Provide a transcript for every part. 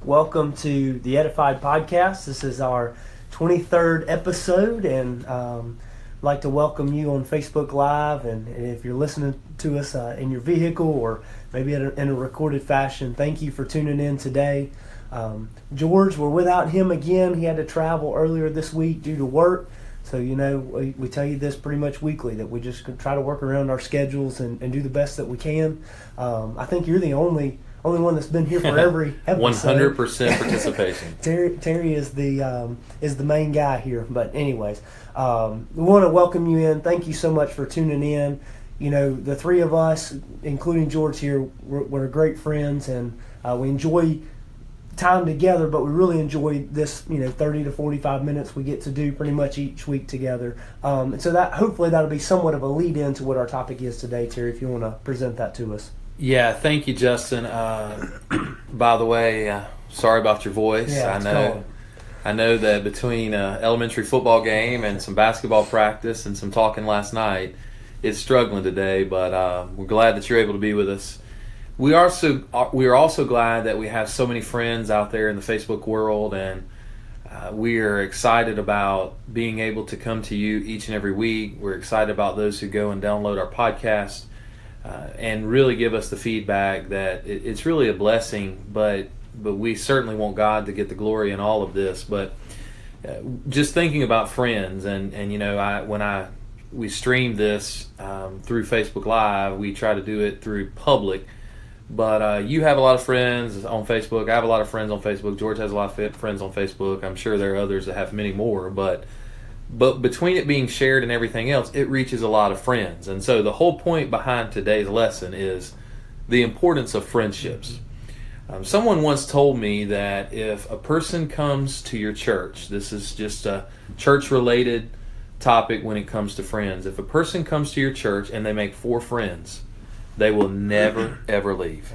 Welcome to the Edified Podcast. This is our 23rd episode, and I'd like to welcome you on Facebook Live. And if you're listening to us in your vehicle or maybe in a recorded fashion, thank you for tuning in today. George, we're without him again. He had to travel earlier this week due to work. So, we tell you this pretty much weekly, that we just try to work around our schedules and do the best that we can. I think you're the only one that's been here for every episode. 100% participation. Terry is the main guy here. But anyways, we want to welcome you in. Thank you so much for tuning in. The three of us, including George here, we're great friends, and we enjoy time together, but we really enjoy this 30 to 45 minutes we get to do pretty much each week together, and so that hopefully that'll be somewhat of a lead in to what our topic is today. Terry, if you want to present that to us. Yeah, thank you, Justin. By the way, sorry about your voice. Yeah, I know that between elementary football game and some basketball practice and some talking last night, it's struggling today, but we're glad that you're able to be with us. We are also glad that we have so many friends out there in the Facebook world, and we are excited about being able to come to you each and every week. We're excited about those who go and download our podcast and really give us the feedback that it's really a blessing, but we certainly want God to get the glory in all of this. But just thinking about friends, and we stream this through Facebook Live, we try to do it through public. But you have a lot of friends on Facebook. I have a lot of friends on Facebook. George has a lot of friends on Facebook. I'm sure there are others that have many more. But between it being shared and everything else, it reaches a lot of friends. And so the whole point behind today's lesson is the importance of friendships. Someone once told me that if a person comes to your church, this is just a church-related topic when it comes to friends. If a person comes to your church and they make 4 friends, they will never, ever leave.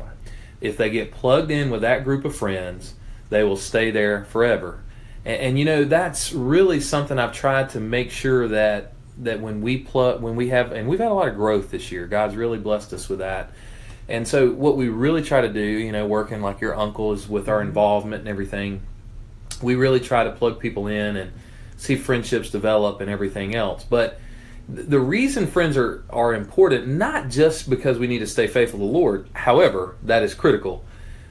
If they get plugged in with that group of friends, they will stay there forever. And that's really something I've tried to make sure that we've had a lot of growth this year. God's really blessed us with that. And so what we really try to do, working like your uncle is with our involvement and everything, we really try to plug people in and see friendships develop and everything else. But the reason friends are important, not just because we need to stay faithful to the Lord, however, that is critical,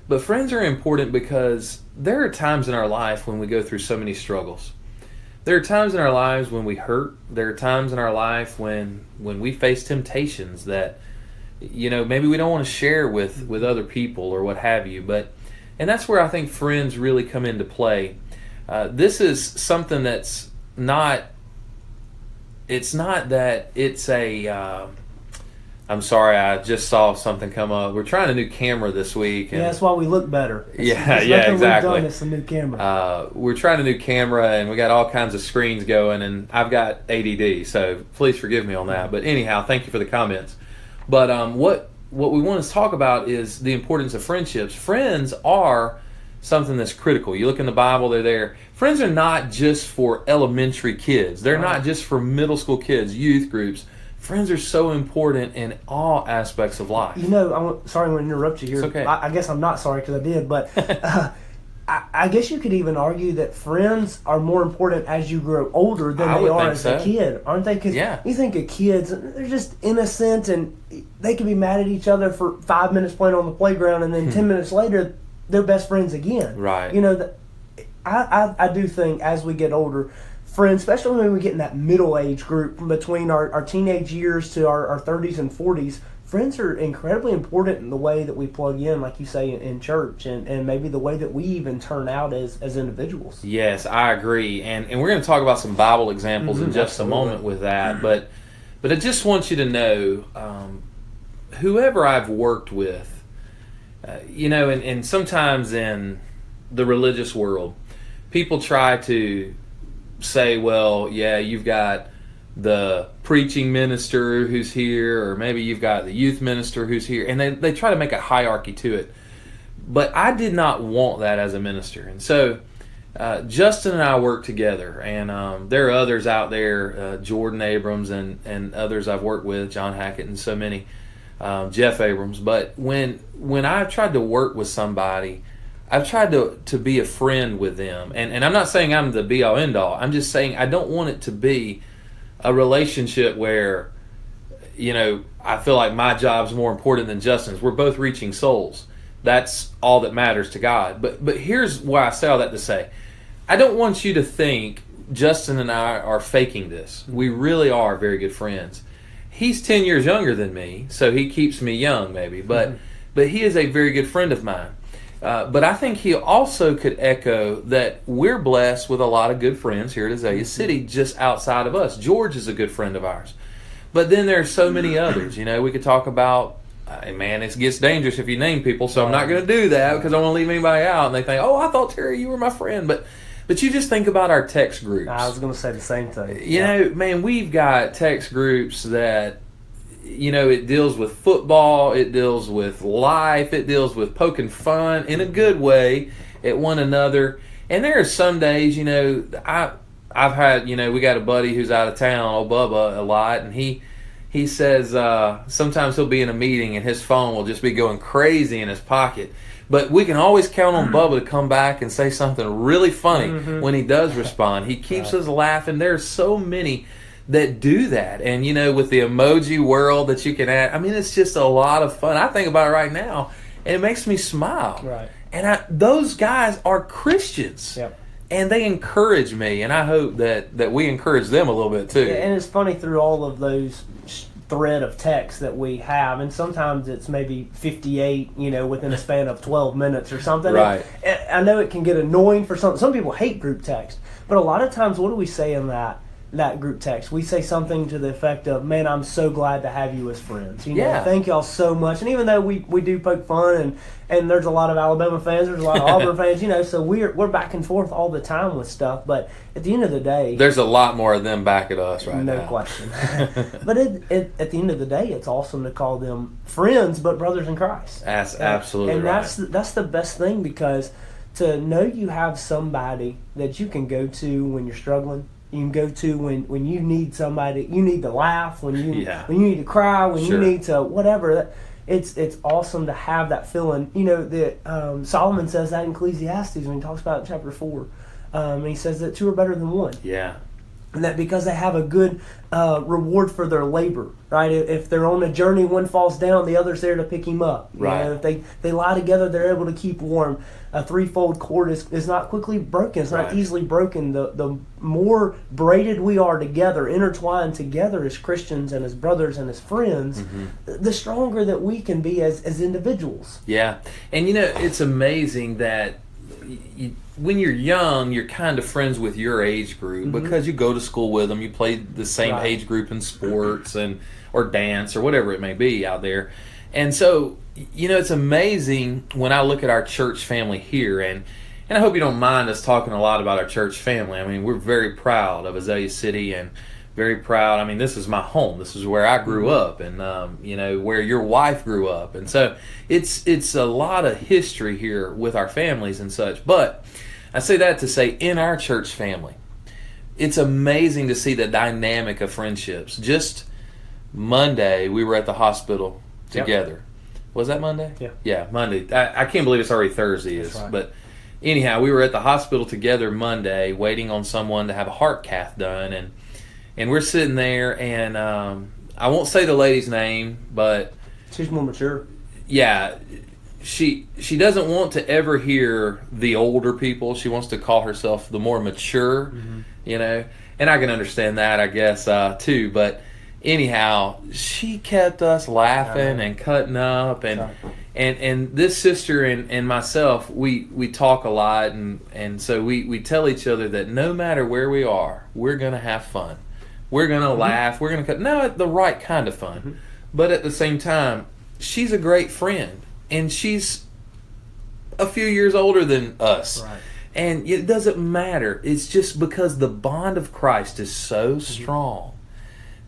but friends are important because there are times in our life when we go through so many struggles. There are times in our lives when we hurt. There are times in our life when we face temptations that, maybe we don't want to share with other people or what have you. And that's where I think friends really come into play. This is something that's not... It's not that it's a... I'm sorry, I just saw something come up. We're trying a new camera this week. And that's why we look better. It's exactly. We've done, it's a new camera. We're trying a new camera, and we got all kinds of screens going, and I've got ADD, so please forgive me on that. But anyhow, thank you for the comments. But what we want to talk about is the importance of friendships. Friends are something that's critical. You look in the Bible, they're there. Friends are not just for elementary kids. They're not just for middle school kids, youth groups. Friends are so important in all aspects of life. Sorry to interrupt you here. It's okay. I guess I'm not sorry because I did, but I guess you could even argue that friends are more important as you grow older than they are as a kid, aren't they? Because you think of kids, they're just innocent, and they can be mad at each other for 5 minutes playing on the playground, and then 10 minutes later, they're best friends again. Right. I do think as we get older, friends, especially when we get in that middle age group from between our teenage years to our 30s and 40s, friends are incredibly important in the way that we plug in, like you say, in church, and maybe the way that we even turn out as individuals. Yes, I agree. And we're going to talk about some Bible examples in just a moment with that. But I just want you to know, whoever I've worked with, and sometimes in the religious world, people try to say, well, yeah, you've got the preaching minister who's here, or maybe you've got the youth minister who's here, and they try to make a hierarchy to it. But I did not want that as a minister. And so Justin and I work together, and there are others out there, Jordan Abrams and others I've worked with, John Hackett and so many, Jeff Abrams. But when I tried to work with somebody, I've tried to be a friend with them. And I'm not saying I'm the be-all, end-all. I'm just saying I don't want it to be a relationship where, I feel like my job's more important than Justin's. We're both reaching souls. That's all that matters to God. But here's why I say all that to say. I don't want you to think Justin and I are faking this. We really are very good friends. He's 10 years younger than me, so he keeps me young maybe. But he is a very good friend of mine. But I think he also could echo that we're blessed with a lot of good friends here at Azalea City just outside of us. George is a good friend of ours. But then there's so many others. We could talk about, man, it gets dangerous if you name people, so I'm not going to do that because I don't want to leave anybody out. And they think, oh, I thought, Terry, you were my friend. But you just think about our text groups. I was going to say the same thing. Man, we've got text groups that, it deals with football, it deals with life, it deals with poking fun in a good way at one another. And there are some days, I've had, we got a buddy who's out of town, old Bubba, a lot, and he says sometimes he'll be in a meeting and his phone will just be going crazy in his pocket. But we can always count on Bubba to come back and say something really funny when he does respond. He keeps us laughing. There's so many that do that. And, with the emoji world that you can add, it's just a lot of fun. I think about it right now, and it makes me smile. Right. And those guys are Christians. Yep. And they encourage me, and I hope that we encourage them a little bit too. Yeah, and it's funny through all of those thread of text that we have, and sometimes it's maybe 58, within a span of 12 minutes or something. Right. And I know it can get annoying for some people hate group text, but a lot of times what do we say in that group text? We say something to the effect of, man, I'm so glad to have you as friends. Thank y'all so much. And even though we do poke fun and there's a lot of Alabama fans, there's a lot of Auburn fans, so we're back and forth all the time with stuff. But at the end of the day, there's a lot more of them back at us right now. No question. But at the end of the day, it's awesome to call them friends, but brothers in Christ. That's absolutely right. And that's the best thing, because to know you have somebody that you can go to when you're struggling. You can go to when you need somebody, you need to laugh, when you need to cry, when you need to whatever. It's awesome to have that feeling. Solomon says that in Ecclesiastes when he talks about it in chapter 4. And he says that two are better than one. Yeah. And that because they have a good reward for their labor, right? If they're on a journey, one falls down, the other's there to pick him up. Right. If they lie together, they're able to keep warm. A threefold cord is not quickly broken. It's not easily broken. The more braided we are together, intertwined together as Christians and as brothers and as friends, the stronger that we can be as individuals. Yeah. And it's amazing that when you're young, you're kind of friends with your age group because you go to school with them. You play the same age group in sports or dance or whatever it may be out there. And so, it's amazing when I look at our church family here, and I hope you don't mind us talking a lot about our church family. We're very proud of Azalea City and very proud. This is my home. This is where I grew up, and where your wife grew up. And so it's a lot of history here with our families and such. But I say that to say, in our church family, it's amazing to see the dynamic of friendships. Just Monday, we were at the hospital together. Yep. Was that Monday? Yeah. Yeah, Monday. I can't believe it's already Thursday. Right. But anyhow, we were at the hospital together Monday, waiting on someone to have a heart cath done, and we're sitting there, and I won't say the lady's name, but she's more mature. Yeah, she doesn't want to ever hear the older people. She wants to call herself the more mature, and I can understand that, I guess, too. But anyhow, she kept us laughing and cutting up, and this sister and myself, we talk a lot, and so we tell each other that no matter where we are, we're going to have fun. We're going to laugh. We're going to now the right kind of fun. But at the same time, she's a great friend, and she's a few years older than us. Right. And it doesn't matter. It's just because the bond of Christ is so strong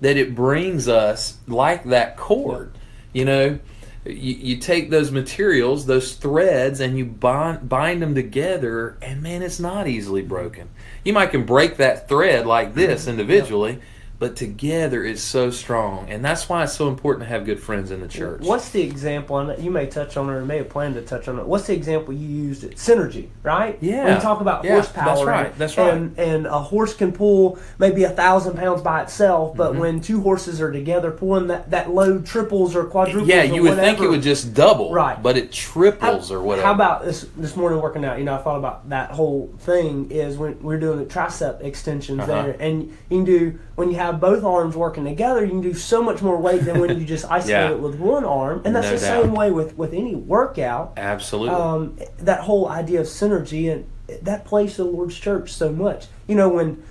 that it brings us like that cord. You take those materials, those threads, and you bind them together, and man, it's not easily broken. You might can break that thread like this individually, but together it's so strong, and that's why it's so important to have good friends in the church. What's the example, and you may touch on it or may have planned to touch on it, what's the example you used at Synergy, right? Yeah. When you talk about horsepower. That's right. And a horse can pull maybe 1,000 pounds by itself, but when two horses are together pulling, that load triples or quadruples. Yeah, you would think it would just double, right? But it triples or whatever. How about this morning working out? I thought about that whole thing is when we're doing the tricep extensions there, and you can do, when you have both arms working together, you can do so much more weight than when you just isolate it with one arm. And that's same way with any workout. Absolutely. That whole idea of synergy, and that plays to the Lord's church so much. When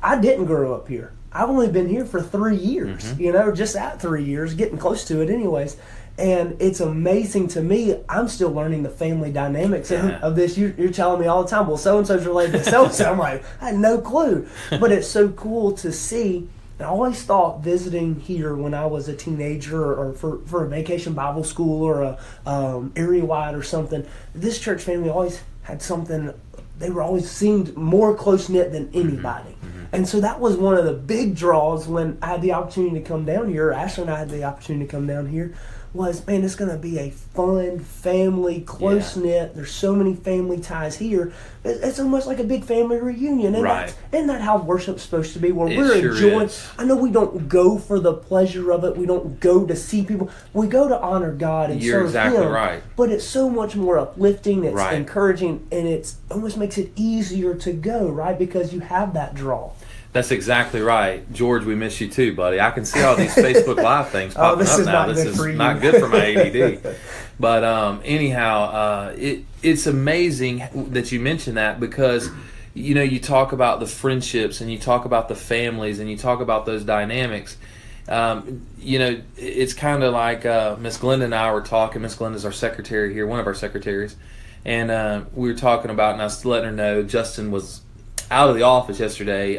I didn't grow up here, I've only been here for 3 years, just at 3 years, getting close to it anyways. And it's amazing to me. I'm still learning the family dynamics of this. You're telling me all the time, well, so-and-so's related to so-and-so. I'm like, I had no clue. But it's so cool to see. And I always thought visiting here when I was a teenager or for a vacation Bible school or a area-wide or something, this church family always had something. They were always seemed more close-knit than anybody. And so that was one of the big draws when I had the opportunity to come down here. Ashley and I had the opportunity to come down here. Was, man, it's going to be a fun family, close-knit. There's so many family ties here. It's almost like a big family reunion. And isn't that how worship's supposed to be? Where we're enjoying. I know we don't go for the pleasure of it. We don't go to see people. We go to honor God and serve Him. Right. But it's so much more uplifting. It's encouraging, and it almost makes it easier to go, right? Because you have that draw. That's exactly right. George, we miss you too, buddy. I can see all these Facebook Live things popping up now. This is not good for my ADD. But anyhow, it's amazing that you mention that because, you talk about the friendships and you talk about the families and you talk about those dynamics. It's kind of like Miss Glenda and I were talking. Miss Glenda's our secretary here, one of our secretaries. And we were talking about, and I was letting her know Justin was out of the office yesterday.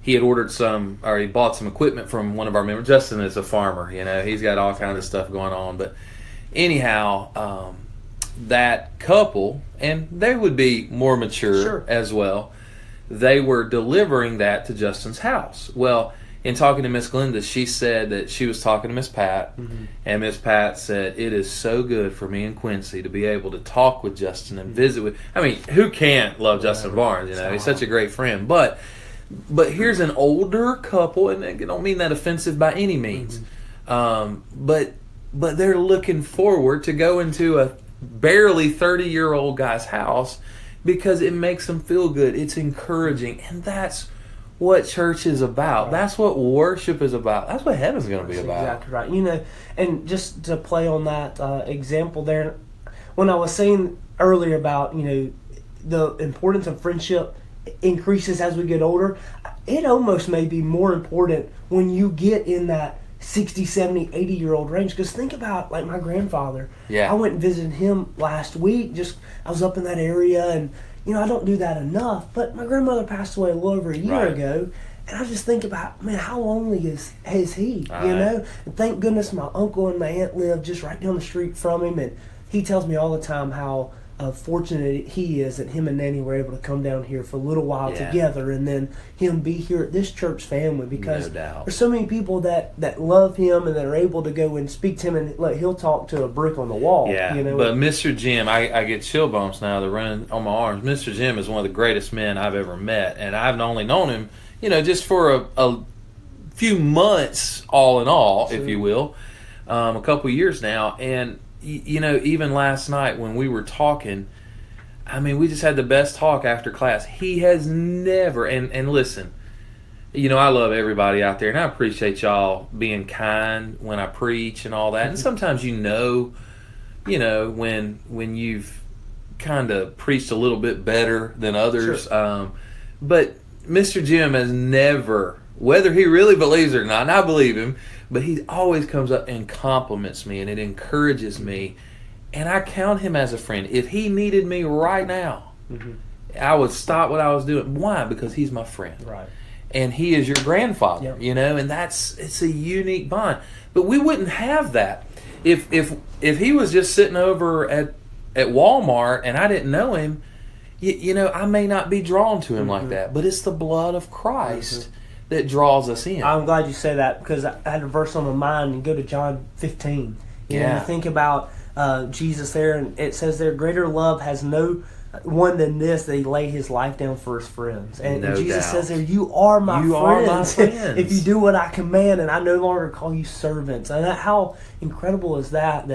He had he bought some equipment from one of our members. Justin is a farmer, he's got all kinds of stuff going on. But anyhow, that couple, and they would be more mature as well, they were delivering that to Justin's house. Well, in talking to Miss Glenda, she said that she was talking to Miss Pat, and Miss Pat said, it is so good for me and Quincy to be able to talk with Justin and visit with. I mean, who can't love Justin Barnes? He's such a great friend. But here's an older couple, and I don't mean that offensive by any means, but they're looking forward to go into a barely 30-year-old guy's house because it makes them feel good. It's encouraging, and that's what church is about. Right. That's what worship is about. That's what heaven's going to be about. Exactly right. And just to play on that example there, when I was saying earlier about, the importance of friendship increases as we get older, it almost may be more important when you get in that 60, 70, 80-year-old range. Because think about, like, my grandfather. Yeah. I went and visited him last week. I was up in that area, and I don't do that enough, but my grandmother passed away a little over a year ago, and I just think about, man, how lonely is he, And thank goodness my uncle and my aunt live just right down the street from him, and he tells me all the time how fortunate he is that him and Nanny were able to come down here for a little while together, and then him be here at this church family, because there's so many people that love him and that are able to go and speak to him, and he'll talk to a brick on the wall. But Mr. Jim, I get chill bumps now. They're running on my arms. Mr. Jim is one of the greatest men I've ever met, and I've only known him, just for a few months, all in all, if you will, a couple years now, and even last night when we were talking, I mean, we just had the best talk after class. He has never, and listen, I love everybody out there, and I appreciate y'all being kind when I preach and all that. And sometimes when you've kind of preached a little bit better than others. But Mr. Jim has never, whether he really believes it or not, and I believe him, but he always comes up and compliments me, and it encourages me. And I count him as a friend. If he needed me right now, I would stop what I was doing. Why? Because he's my friend. Right. And he is your grandfather, and it's a unique bond. But we wouldn't have that if he was just sitting over at Walmart and I didn't know him. I may not be drawn to him like that. But it's the blood of Christ that draws us in. I'm glad you say that, because I had a verse on my mind, and go to John 15. You know, you think about Jesus there, and it says there, greater love has no one than this, that he laid his life down for his friends. And Jesus says there, you are my friends if you do what I command, and I no longer call you servants. And how incredible is that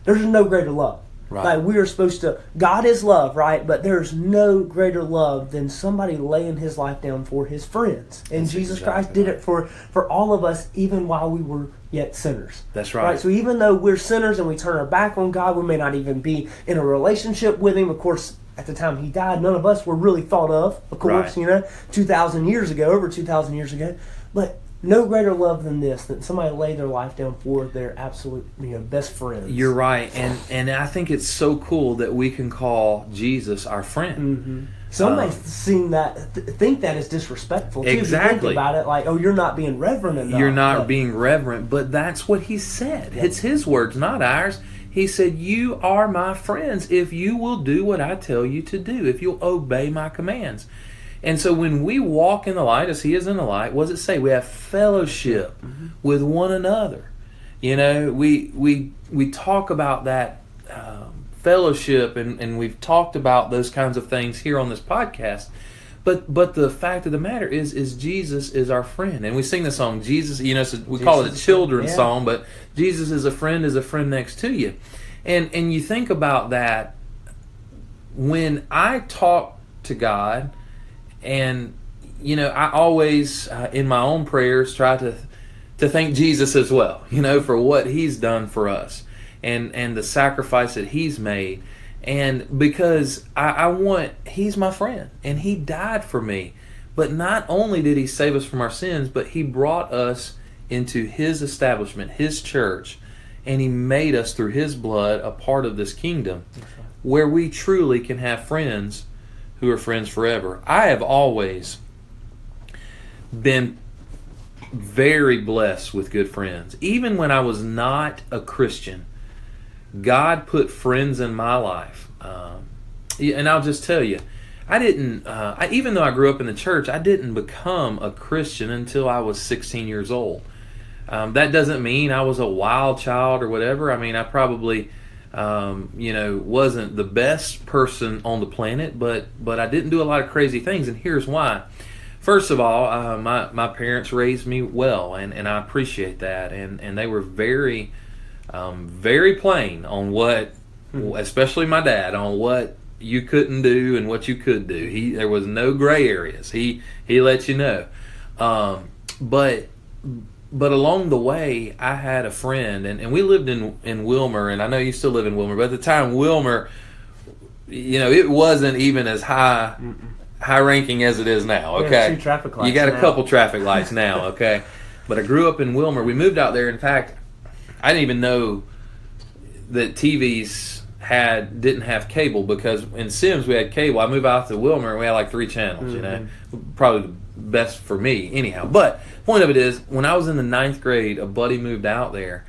there's no greater love. Right. Like, we are supposed to, God is love, right? But there's no greater love than somebody laying his life down for his friends. And that's Jesus Christ did it for all of us, even while we were yet sinners. That's right. So even though we're sinners and we turn our back on God, we may not even be in a relationship with him. Of course, at the time he died, none of us were really thought of course, you know, 2,000 years ago, over 2,000 years ago. But no greater love than this, that somebody lay their life down for their absolute, best friends. You're right, and I think it's so cool that we can call Jesus our friend. Mm-hmm. Some may think that is disrespectful too. Exactly. If you think about it, like, oh, you're not being reverent enough. You're not being reverent, but that's what he said. Yeah. It's his words, not ours. He said, you are my friends if you will do what I tell you to do, if you'll obey my commands. And so when we walk in the light as he is in the light, what does it say? We have fellowship with one another. You know, we talk about that fellowship, and we've talked about those kinds of things here on this podcast. But the fact of the matter is Jesus is our friend. And we sing the song, Jesus, so we call it a children's song, but Jesus is a friend next to you. And you think about that, when I talk to God, and, I always, in my own prayers, try to thank Jesus as well, for what he's done for us and the sacrifice that he's made. And because he's my friend, and he died for me. But not only did he save us from our sins, but he brought us into his establishment, his church, and he made us, through his blood, a part of this kingdom where we truly can have friends who are friends forever. I have always been very blessed with good friends. Even when I was not a Christian, God put friends in my life. And I'll just tell you, I didn't, even though I grew up in the church, I didn't become a Christian until I was 16 years old. That doesn't mean I was a wild child or whatever. I mean, I probably wasn't the best person on the planet, but I didn't do a lot of crazy things, and here's why. First of all, my parents raised me well, and I appreciate that, and they were very, very plain on what, especially my dad, on what you couldn't do and what you could do. There was no gray areas. He let you know. But along the way, I had a friend, and we lived in Wilmer, and I know you still live in Wilmer, but at the time, Wilmer, it wasn't even as high ranking as it is now, okay? 2 traffic lights. You got a couple traffic lights now, okay? But I grew up in Wilmer. We moved out there. In fact, I didn't even know that TVs didn't have cable, because in Sims we had cable. I moved out to Wilmer and we had like 3 channels, probably the best for me anyhow. But point of it is, when I was in the 9th grade, a buddy moved out there,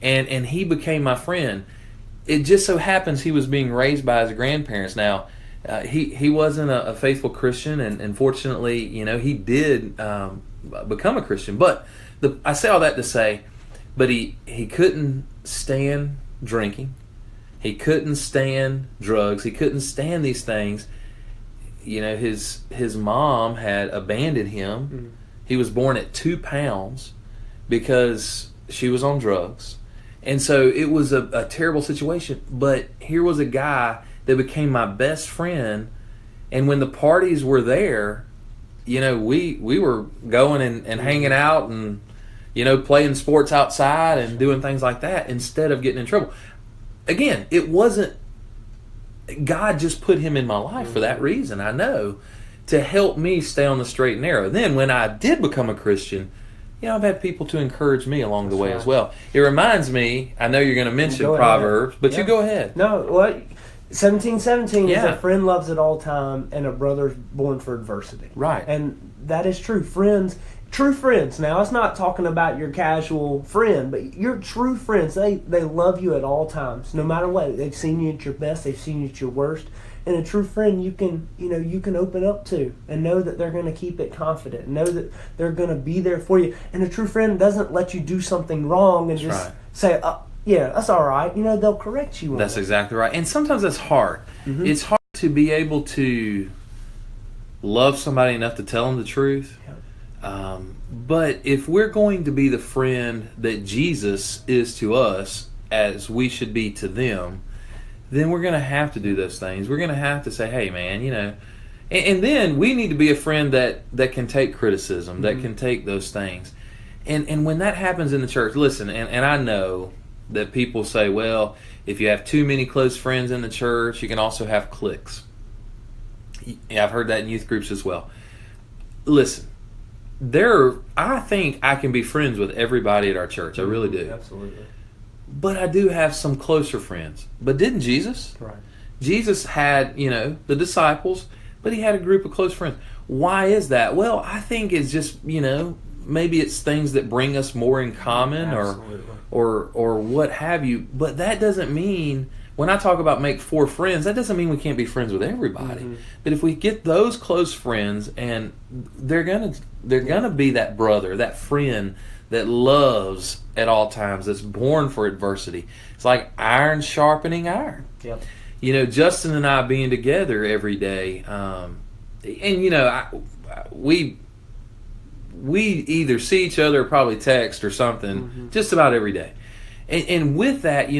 and he became my friend. It just so happens he was being raised by his grandparents. Now, he wasn't a faithful Christian, and fortunately, he did become a Christian. But I say all that to say, but he couldn't stand drinking. He couldn't stand drugs. He couldn't stand these things. His mom had abandoned him. He was born at 2 pounds because she was on drugs. And so it was a terrible situation. But here was a guy that became my best friend. And when the parties were there, we were going and hanging out and, playing sports outside and doing things like that instead of getting in trouble. Again, it wasn't, God just put him in my life for that reason, I know, to help me stay on the straight and narrow. Then when I did become a Christian, I've had people to encourage me along the way as well. It reminds me, I know you're going to mention Proverbs, but you go ahead. No, what? 17:17 is, a friend loves at all time, and a brother's born for adversity. Right. And that is true. True friends. Now, it's not talking about your casual friend, but your true friends, they love you at all times, no matter what. They've seen you at your best, they've seen you at your worst, and a true friend you can open up to and know that they're going to keep it confident, know that they're going to be there for you. And a true friend doesn't let you do something wrong and just say, yeah, that's all right. They'll correct you on That's it. exactly right. And sometimes that's hard. Mm-hmm. It's hard to be able to love somebody enough to tell them the truth. Yeah. But if we're going to be the friend that Jesus is to us as we should be to them, then we're going to have to do those things. We're going to have to say, hey, man, and then we need to be a friend that can take criticism, mm-hmm. that can take those things. And when that happens in the church, listen, and I know that people say, well, if you have too many close friends in the church, you can also have cliques. Yeah, I've heard that in youth groups as well. Listen, I think I can be friends with everybody at our church. I really do. Absolutely. But I do have some closer friends. But didn't Jesus? Right. Jesus had, the disciples, but he had a group of close friends. Why is that? Well, I think it's just, maybe it's things that bring us more in common or what have you. But that doesn't mean, when I talk about make 4 friends, that doesn't mean we can't be friends with everybody. Mm-hmm. But if we get those close friends, and they're gonna be that brother, that friend that loves at all times, that's born for adversity. It's like iron sharpening iron. Yep. Justin and I being together every day, we either see each other or probably text or something, mm-hmm. just about every day. And with that,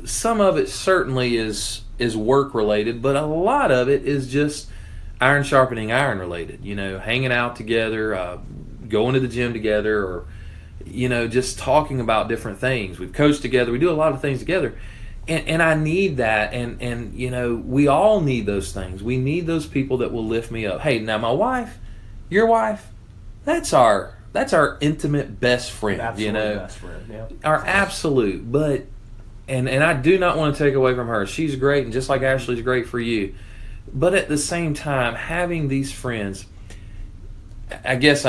some of it certainly is work related, but a lot of it is just iron sharpening iron related. Hanging out together, going to the gym together, or just talking about different things. We've coached together. We do a lot of things together. And I need that. And we all need those things. We need those people that will lift me up. Hey, now my wife, your wife, that's our intimate best friend. Absolute best friend, yeah. Our absolute. But and I do not want to take away from her. She's great, and just like Ashley's great for you. But at the same time, having these friends, I guess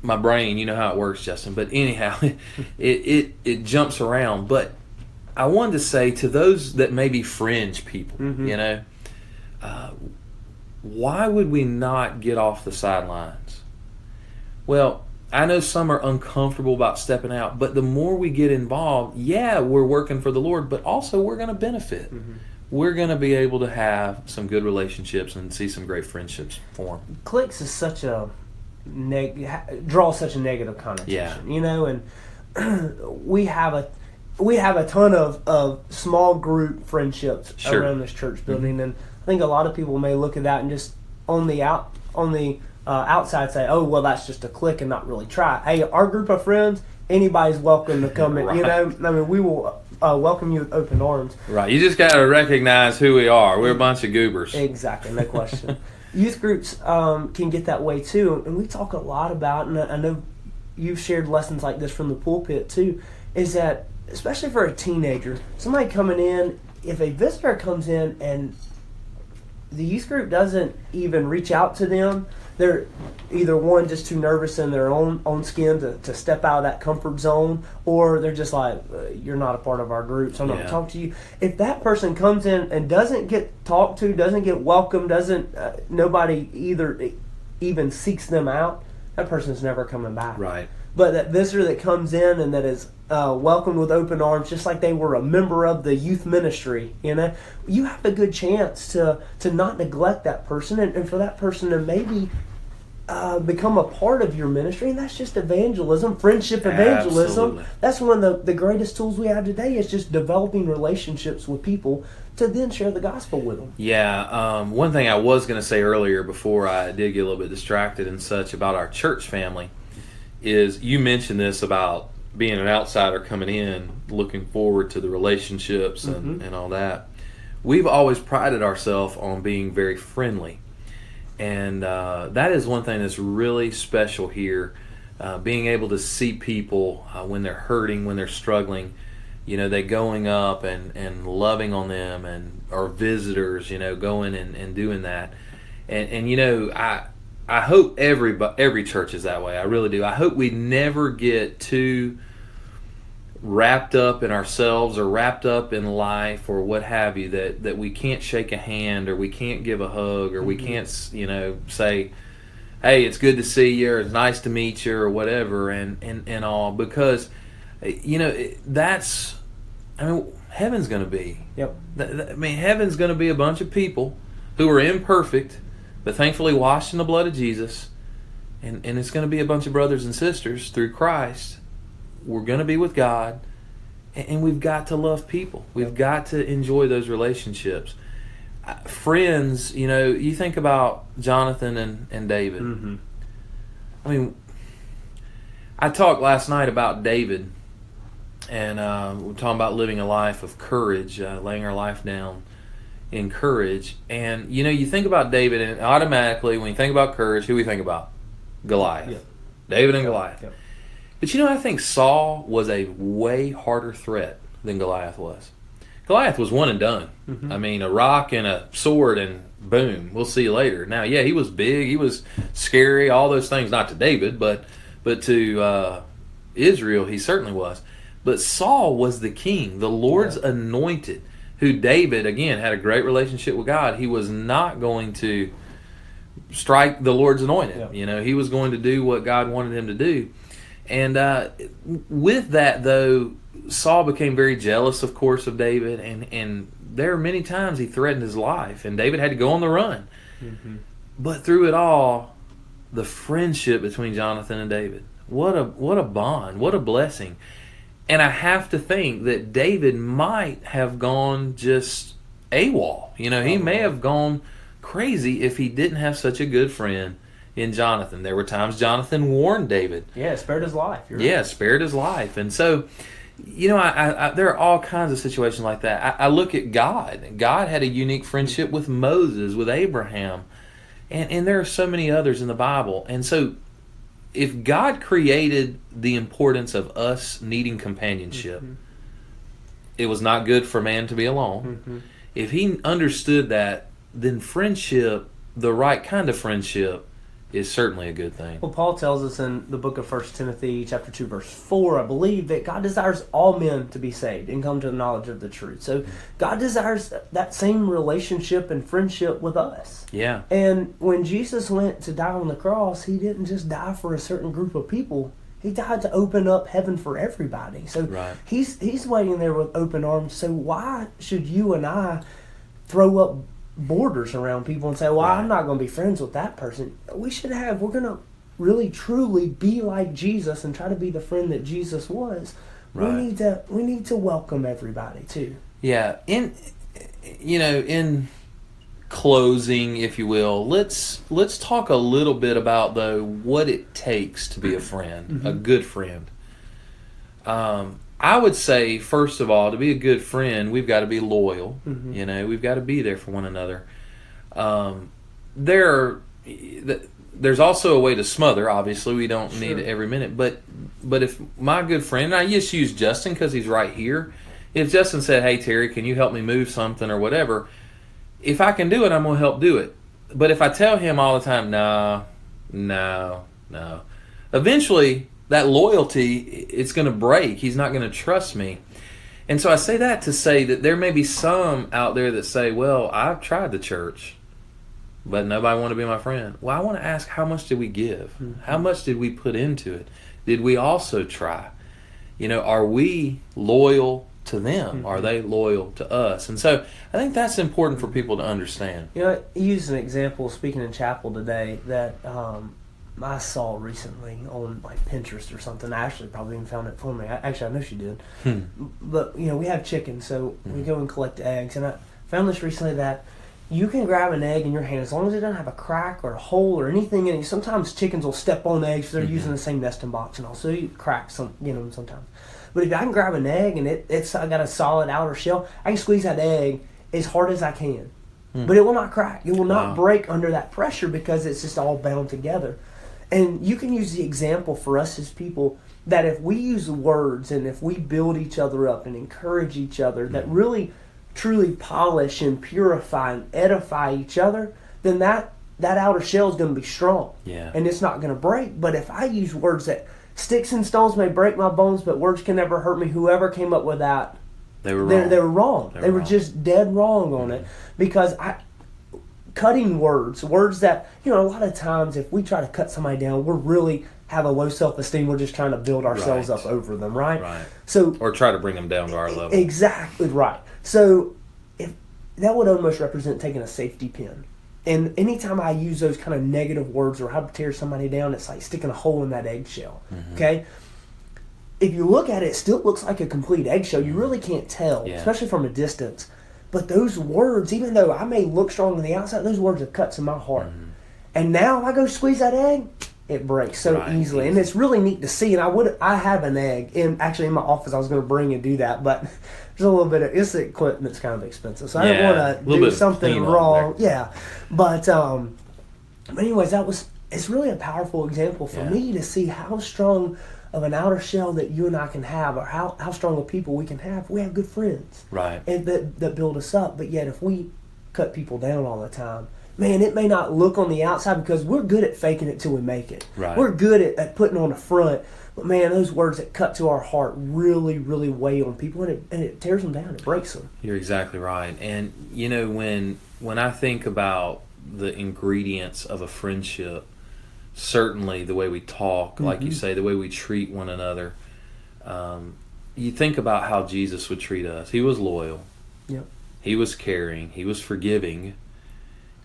my brain, you know how it works, Justin. But anyhow, it jumps around. But I wanted to say to those that may be fringe people, mm-hmm. Why would we not get off the sidelines? Well, I know some are uncomfortable about stepping out, but the more we get involved, yeah, we're working for the Lord, but also we're going to benefit. Mm-hmm. We're going to be able to have some good relationships and see some great friendships form. Cliques is such a draws such a negative connotation, and we have a ton of small group friendships sure. around this church building, mm-hmm. and I think a lot of people may look at that and just on the outside say, oh, well, that's just a clique, and not really try. Hey, our group of friends, anybody's welcome to come in. Right. We will welcome you with open arms. Right. You just got to recognize who we are. We're a bunch of goobers. Exactly, no question. Youth groups can get that way too, and we talk a lot about, and I know you've shared lessons like this from the pulpit too, is that especially for a teenager, somebody coming in, if a visitor comes in and the youth group doesn't even reach out to them, they're either one, just too nervous in their own skin to step out of that comfort zone, or they're just like, you're not a part of our group, so I'm not going to talk to you. If that person comes in and doesn't get talked to, doesn't get welcomed, nobody even seeks them out, that person's never coming back. Right. But that visitor that comes in and that is welcomed with open arms, just like they were a member of the youth ministry, you have a good chance to not neglect that person and for that person to maybe become a part of your ministry. And that's just evangelism, friendship evangelism. Absolutely. That's one of the greatest tools we have today, is just developing relationships with people to then share the gospel with them. Yeah, one thing I was going to say earlier before I did get a little bit distracted and such about our church family is you mentioned this about being an outsider coming in, looking forward to the relationships and all that. We've always prided ourselves on being very friendly. And that is one thing that's really special here, being able to see people when they're hurting, when they're struggling, they going up and loving on them, and or visitors, going and doing that. And I hope every church is that way. I really do. I hope we never get too wrapped up in ourselves or wrapped up in life or what have you, that we can't shake a hand or we can't give a hug or we can't, say, hey, it's good to see you or it's nice to meet you or whatever and all, because, that's, heaven's going to be. Yep. Heaven's going to be a bunch of people who are imperfect, but thankfully washed in the blood of Jesus. And it's going to be a bunch of brothers and sisters through Christ. We're going to be with God. And we've got to love people. We've got to enjoy those relationships. Friends, you think about Jonathan and David. Mm-hmm. I talked last night about David. And we're talking about living a life of courage, laying our life down in courage. And, you think about David, and automatically when you think about courage, who we think about? Goliath. Yep. David and Goliath. Yep. But I think Saul was a way harder threat than Goliath was. Goliath was one and done. Mm-hmm. A rock and a sword and boom, we'll see you later. Now, yeah, he was big, he was scary, all those things, not to David, but to Israel, he certainly was. But Saul was the king, the Lord's anointed, who David, again, had a great relationship with God. He was not going to strike the Lord's anointed. Yeah. He was going to do what God wanted him to do. And with that, though, Saul became very jealous, of course, of David. And there are many times he threatened his life. And David had to go on the run. Mm-hmm. But through it all, the friendship between Jonathan and David, what a bond, what a blessing. And I have to think that David might have gone just AWOL. He may have gone crazy if he didn't have such a good friend in Jonathan. There were times Jonathan warned David. Yeah, spared his life. Spared his life. And so, I there are all kinds of situations like that. I look at God. God had a unique friendship with Moses, with Abraham. And there are so many others in the Bible. And so, if God created the importance of us needing companionship, it was not good for man to be alone. If he understood that, then friendship, the right kind of friendship, is certainly a good thing. Well, Paul tells us in the book of 1 Timothy chapter 2, verse 4, I believe, that God desires all men to be saved and come to the knowledge of the truth. So God desires that same relationship and friendship with us. Yeah. And when Jesus went to die on the cross, he didn't just die for a certain group of people. He died to open up heaven for everybody. So he's waiting there with open arms. So why should you and I throw up borders around people and say, well, I'm not going to be friends with that person? We're going to really truly be like Jesus and try to be the friend that Jesus was. Right. We need to welcome everybody too. Yeah. In closing, if you will, let's talk a little bit about, though, what it takes to be a friend, a good friend. I would say, first of all, to be a good friend, we've got to be loyal. We've got to be there for one another. There's also a way to smother. Obviously, we don't need it every minute. But if my good friend, and I just use Justin because he's right here. If Justin said, "Hey Terry, can you help me move something or whatever?" If I can do it, I'm going to help do it. But if I tell him all the time, no, eventually that loyalty, it's going to break. He's not going to trust me. And so I say that to say that there may be some out there that say, well, I've tried the church, but nobody want to be my friend. Well, I want to ask, how much did we give? How much did we put into it? Did we also try? Are we loyal to them? Are they loyal to us? And so I think that's important for people to understand. I used an example speaking in chapel today that I saw recently on Pinterest or something. I actually probably even found it for me. I know she did. But we have chickens, so we go and collect eggs. And I found this recently that you can grab an egg in your hand as long as it doesn't have a crack or a hole or anything in it. Sometimes chickens will step on eggs if they're using the same nesting box and all, so you crack sometimes. But if I can grab an egg and it's got a solid outer shell, I can squeeze that egg as hard as I can. But it will not crack. It will not break under that pressure because it's just all bound together. And you can use the example for us as people that if we use words and if we build each other up and encourage each other that really truly polish and purify and edify each other, then that outer shell is going to be strong. Yeah. And it's not going to break. But if I use words that Sticks and stones may break my bones, but words can never hurt me. Whoever came up with that, They were wrong. they were wrong. They were wrong. just dead wrong on it. Because cutting words that, a lot of times if we try to cut somebody down, we're really have a low self-esteem. We're just trying to build ourselves Right. up over them, right? Right. So Or try to bring them down to our level. exactly right. So if that would almost represent taking a safety pin. And anytime I use those kind of negative words or how to tear somebody down, it's like sticking a hole in that eggshell. Okay? If you look at it, it still looks like a complete eggshell. You really can't tell, Yeah. especially from a distance. But those words, even though I may look strong on the outside, those words are cuts in my heart. And now if I go squeeze that egg, it breaks so Right. easily. And it's really neat to see. And I have an egg in my office. I was going to bring and do that, but there's a little bit of the equipment's kind of expensive, so I didn't Yeah, want a to little do bit of something cleanup wrong. Yeah, but anyways, it's really a powerful example for Yeah. me to see how strong of an outer shell that you and I can have, or how strong of people we can have. We have good friends, Right. and that build us up. But yet, if we cut people down all the time, man, it may not look on the outside because we're good at faking it till we make it. Right. We're good at putting on the front. But man, those words that cut to our heart really, really weigh on people, and it tears them down. It breaks them. You're exactly right. And when I think about the ingredients of a friendship, certainly the way we talk, like you say, the way we treat one another, you think about how Jesus would treat us. He was loyal. Yep. He was caring. He was forgiving.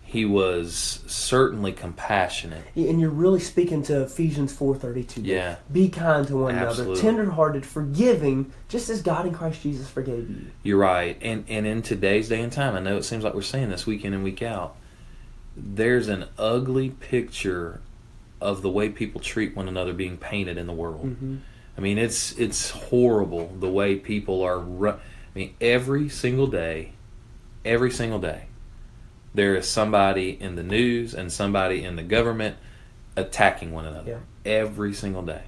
He was certainly compassionate. And you're really speaking to Ephesians 4:32. Yeah. Be kind to one Absolutely. another, tenderhearted, forgiving, just as God in Christ Jesus forgave you. You're right. And in today's day and time, I know it seems like we're saying this week in and week out, there's an ugly picture of the way people treat one another being painted in the world. Mm-hmm. I mean, it's horrible the way people are. Every single day, there is somebody in the news and somebody in the government attacking one another. Yeah. Every single day.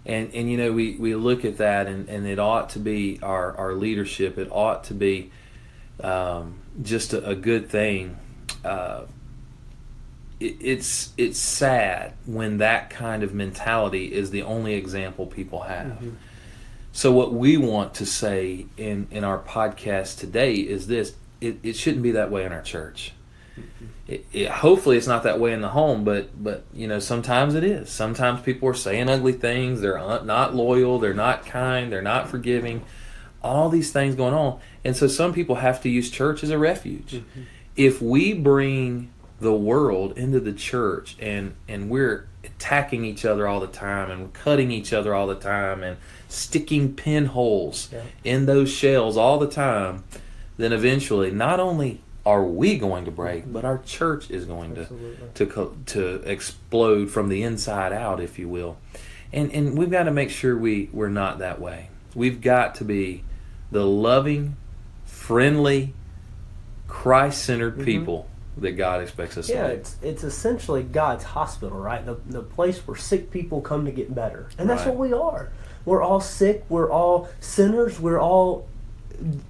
And we look at that, and it ought to be our leadership. It ought to be just a good thing. It's sad when that kind of mentality is the only example people have. Mm-hmm. So what we want to say in our podcast today is this: it shouldn't be that way in our church. Hopefully it's not that way in the home, but sometimes it is. Sometimes people are saying ugly things. They're not loyal. They're not kind. They're not forgiving. All these things going on, and so some people have to use church as a refuge. Mm-hmm. If we bring the world into the church and we're attacking each other all the time and cutting each other all the time and sticking pinholes in those shells all the time, then eventually not only are we going to break, but our church is going to explode from the inside out, if you will. And we've got to make sure we're not that way. We've got to be the loving, friendly, Christ-centered people that God expects us to be. It's essentially God's hospital, right? The place where sick people come to get better. And that's what we are. We're all sick. We're all sinners. We're all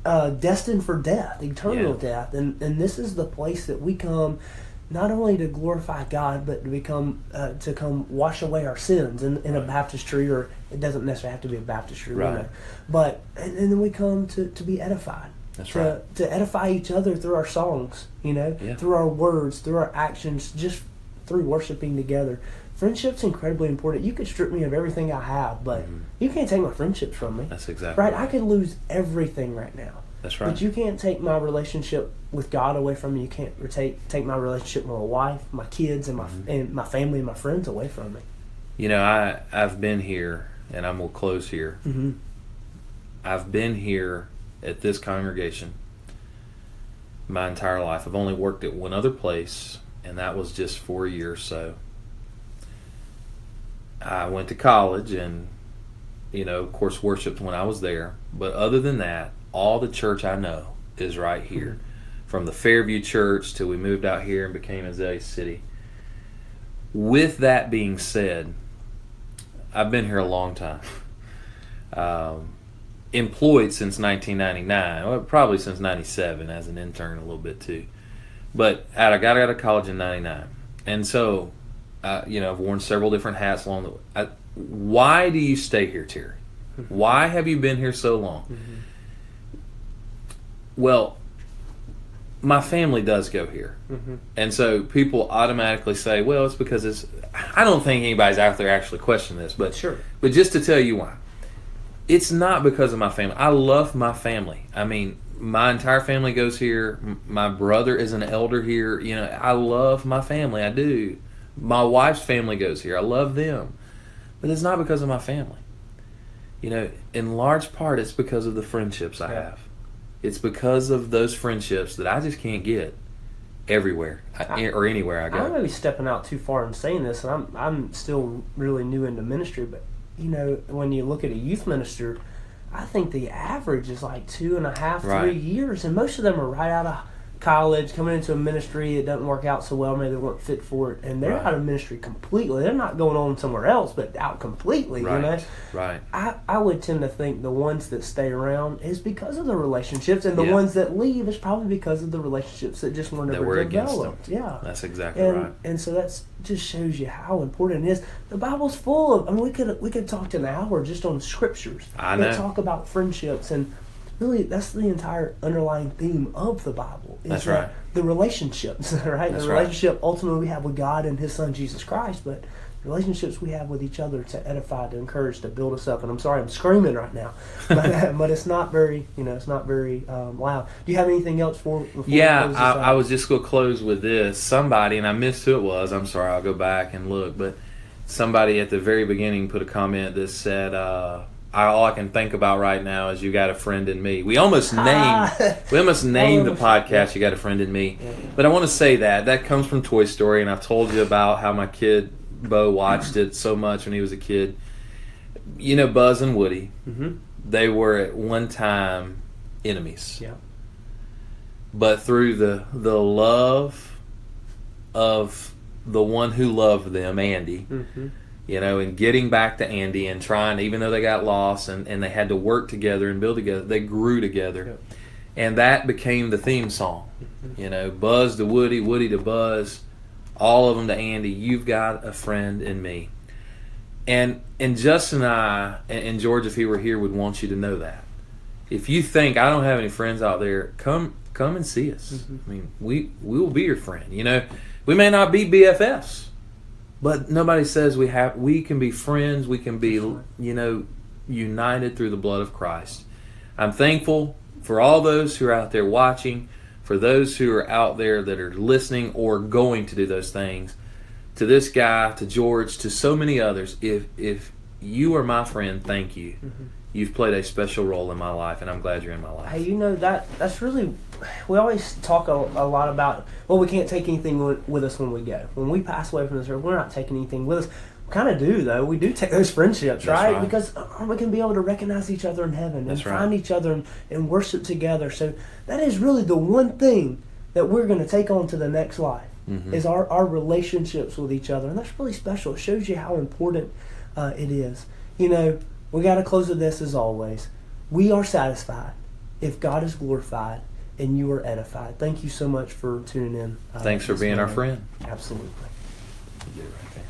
destined for death, eternal death. And this is the place that we come not only to glorify God, but to come wash away our sins in a baptistry, or it doesn't necessarily have to be a baptistry, Right. But and then we come to be edified. That's to, right. to edify each other through our songs, through our words, through our actions, just through worshiping together. Friendship's incredibly important. You could strip me of everything I have, but you can't take my friendships from me. That's exactly right. I could lose everything right now. That's right. But you can't take my relationship with God away from me. You can't take my relationship with my wife, my kids, and my family and my friends away from me. I've been here, and I'm going to close here. Mm-hmm. I've been here at this congregation my entire life. I've only worked at one other place, and that was just for a year or so. I went to college and, of course, worshiped when I was there. But other than that, all the church I know is right here. From the Fairview Church till we moved out here and became Azalea City. With that being said, I've been here a long time. Employed since 1999, well, probably since 97 as an intern a little bit too. But I got out of college in 99. And so, I've worn several different hats along the way. why do you stay here, Terry? Why have you been here so long? Well, my family does go here. And so people automatically say, well, it's because it's... I don't think anybody's out there actually questioning this, but Sure. But just to tell you why. It's not because of my family. I love my family. I mean, my entire family goes here. My brother is an elder here. You know, I love my family. I do. My wife's family goes here. I love them. But it's not because of my family. You know, in large part, it's because of the friendships I have. It's because of those friendships that I just can't get everywhere or anywhere I go. I may be stepping out too far in saying this, and I'm still really new into ministry, but you know, when you look at a youth minister, I think the average is like 2.5, 3 years, and most of them are right out of college, coming into a ministry. It doesn't work out so well, maybe they weren't fit for it, and they're out of ministry completely. They're not going on somewhere else, but out completely. You know, I would tend to think the ones that stay around is because of the relationships, and the ones that leave is probably because of the relationships that just weren't ever developed. Yeah, that's exactly right. And so that's just shows you how important it is. The Bible's full of. I mean, we could talk to an hour just on scriptures. I know. We talk about friendships and. Really, that's the entire underlying theme of the Bible. That's right. The relationships, right? That's the relationship ultimately we have with God and His Son Jesus Christ, but the relationships we have with each other to edify, to encourage, to build us up. And I'm sorry, I'm screaming right now, but it's not very, it's not very loud. Do you have anything else before Yeah, I was just going to close with this. Somebody, and I missed who it was. I'm sorry, I'll go back and look, but somebody at the very beginning put a comment that said. All I can think about right now is You Got a Friend in Me. We almost named the podcast You Got a Friend in Me. Yeah. But I want to say that comes from Toy Story, and I've told you about how my kid Bo watched it so much when he was a kid. You know, Buzz and Woody, they were at one time enemies. Yeah. But through the love of the one who loved them, Andy, you know, and getting back to Andy and trying, even though they got lost and they had to work together and build together, they grew together. Yep. And that became the theme song. You know, Buzz to Woody, Woody to Buzz, all of them to Andy. You've got a friend in me. And Justin and I, and George, if he were here, would want you to know that. If you think I don't have any friends out there, come and see us. I mean, we will be your friend. You know, we may not be BFFs. But nobody says we can be friends, we can be, united through the blood of Christ. I'm thankful for all those who are out there watching, for those who are out there that are listening or going to do those things. To this guy, to George, to so many others, if you are my friend, thank you. You've played a special role in my life, and I'm glad you're in my life. Hey, that's really... We always talk a lot about, well, we can't take anything with us when we go. When we pass away from this earth, we're not taking anything with us. We kind of do, though. We do take those friendships, right? Because we can be able to recognize each other in heaven and find each other and worship together. So that is really the one thing that we're going to take on to the next life, is our relationships with each other. And that's really special. It shows you how important it is. You know, we got to close with this as always. We are satisfied if God is glorified and you are edified. Thank you so much for tuning in. Thanks for being our friend. Absolutely. You did it right there.